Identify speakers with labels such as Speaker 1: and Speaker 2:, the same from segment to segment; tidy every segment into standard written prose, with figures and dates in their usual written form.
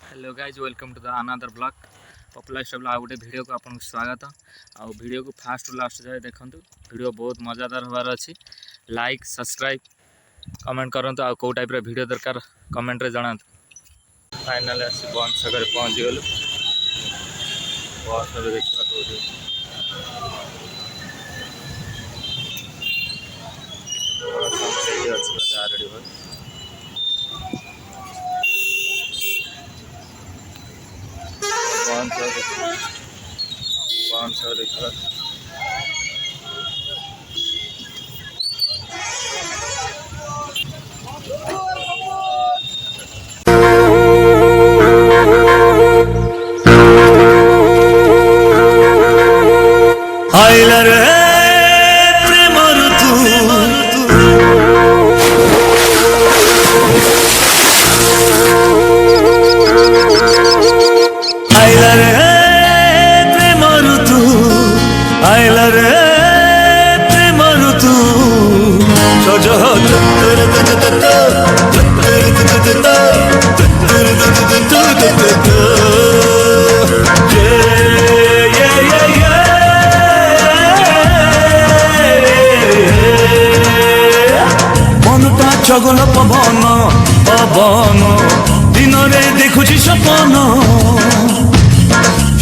Speaker 1: Hello guys welcome to the another blog popular stable आ गोटे video को आपको स्वागत आउ वीडियो को फास्ट टू लास्ट जाए देखूँ वीडियो बहुत मजादार हबार अच्छी लाइक सब्सक्राइब कमेंट करूँ आ कौ टाइप वीडियो दरकार कमेंट रे जनातु। फाइनाल आसी बंद छक पहुँची गलु बस देखा पाँच सौ देखा
Speaker 2: चगल पवन पवन दिन रे देखुची सपन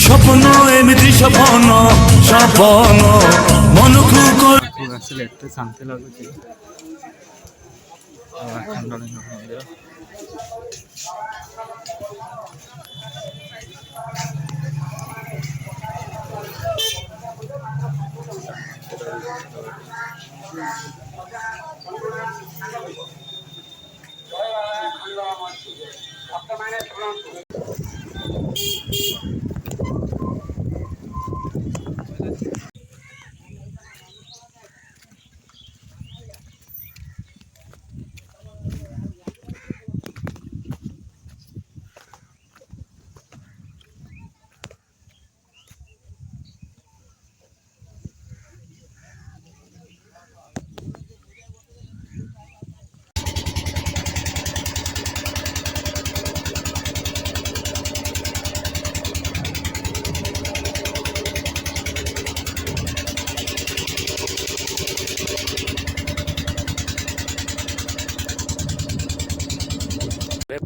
Speaker 2: सपन एमती सपन सपन मन को
Speaker 1: एत शांति लगुच मंदिर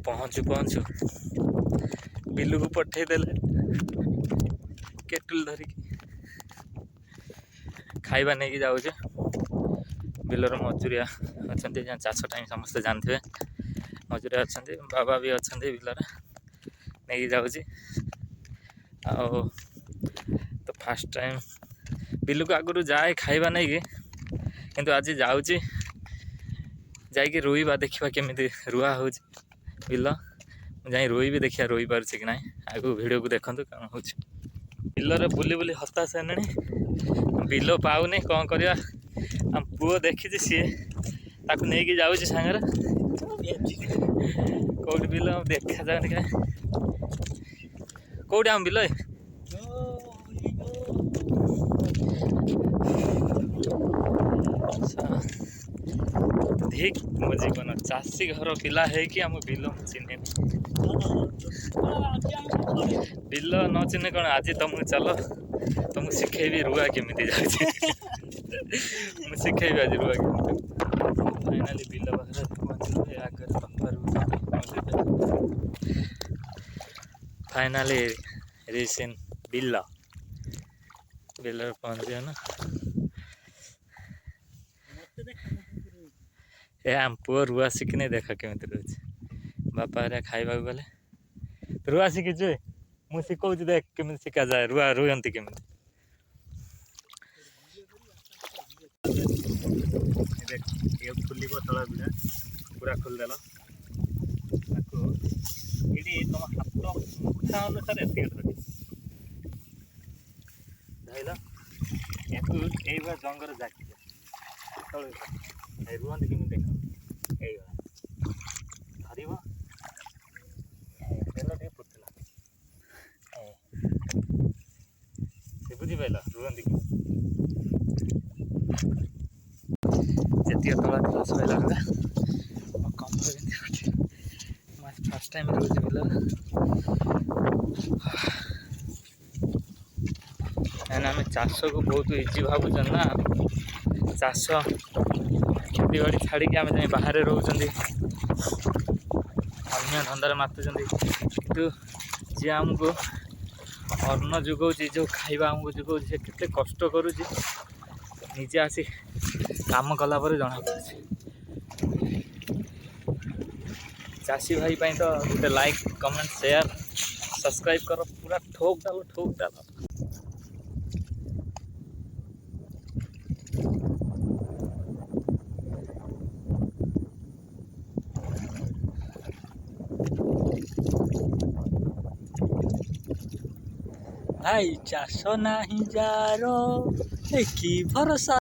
Speaker 1: पहुँचु पहुँचु बिलू को पठेदेले केटुल धरिकी खाइबा नहीं कि जाऊे बिलर मजूरिया अच्छा जहाँ चाष टाइम समस्ते जानते मजूरिया अच्छा बाबा भी अच्छा बिलर नहीं जाऊँगी तो फास्ट टाइम बिलू को आगु जाए खाइबा नहीं कि किंतु आज जाऊँगी जाइए रोईबा देखा केमी रुआ हो बिल मुझे रोई भी देखिए रोई पार्छ कि ना आगु वीडियो को देखूँ कौन हो बिलर बुली बुली हताश है बिल पाऊनी कौन करवा आम पुओ देखी सी ताकू नहीं जाऊँ सांगे कौट बिल देखा जाए क्या कौट आम बिल ठीक मो जीवन चाषी घर पिला है कि आम बिल चिन्हे बिल न चिन्हे कौन आज तुमको चलो तुमको शिखेबी रुआ केमी जाऊँगी मुझे शिखेबी आज रुआ केमी फाइनाली बिल पाखे आगे फाइनाली रीच इन बिल बिल पहुँचे ना ए आम पुआ रुआ शिखने देखा केमी रोचे बापा रे खाइबा गले रुआ शिखीचु मुझे शिखौ देख केमी शिखा जाए रुआ रुहंती केमी खुल तला बिड़ा पूरा खोलदेल ये तुम हाथ मुठा अनुसार धरल या जंगर जाकी रुहंती केमी देख धरब तेल टे फुटला से बुझिपाल रुहंती जी तला शोला कमर फास्ट टाइम रोज बिल ଚାଷକୁ ବହୁତ ଇଜି ଭାବୁଛନ୍ତି ନା। ଚାଷ ଖେତିବାଡ଼ି ଛାଡ଼ିକି ଆମେ ଯାଇ ବାହାରେ ରହୁଛନ୍ତି, ଅନ୍ୟ ଧନ୍ଦାରେ ମାତୁଛନ୍ତି। କିନ୍ତୁ ଯିଏ ଆମକୁ ଅନ୍ନ ଯୋଗାଉଛି, ଯେଉଁ ଖାଇବା ଆମକୁ ଯୋଗାଉଛି, ସେ କେତେ କଷ୍ଟ କରୁଛି ନିଜେ ଆସି କାମ କଲା ପରେ ଜଣାପଡ଼ୁଛି। ଚାଷୀ ଭାଇ ପାଇଁ ତ ଗୋଟେ ଲାଇକ୍, କମେଣ୍ଟ, ସେୟାର, ସବସ୍କ୍ରାଇବ୍ କର, ପୁରା ଠୋକ୍ ଡାଲ। ଭାଇ ଚାଷ ନାହିଁ ଯାର କି ଭରସା।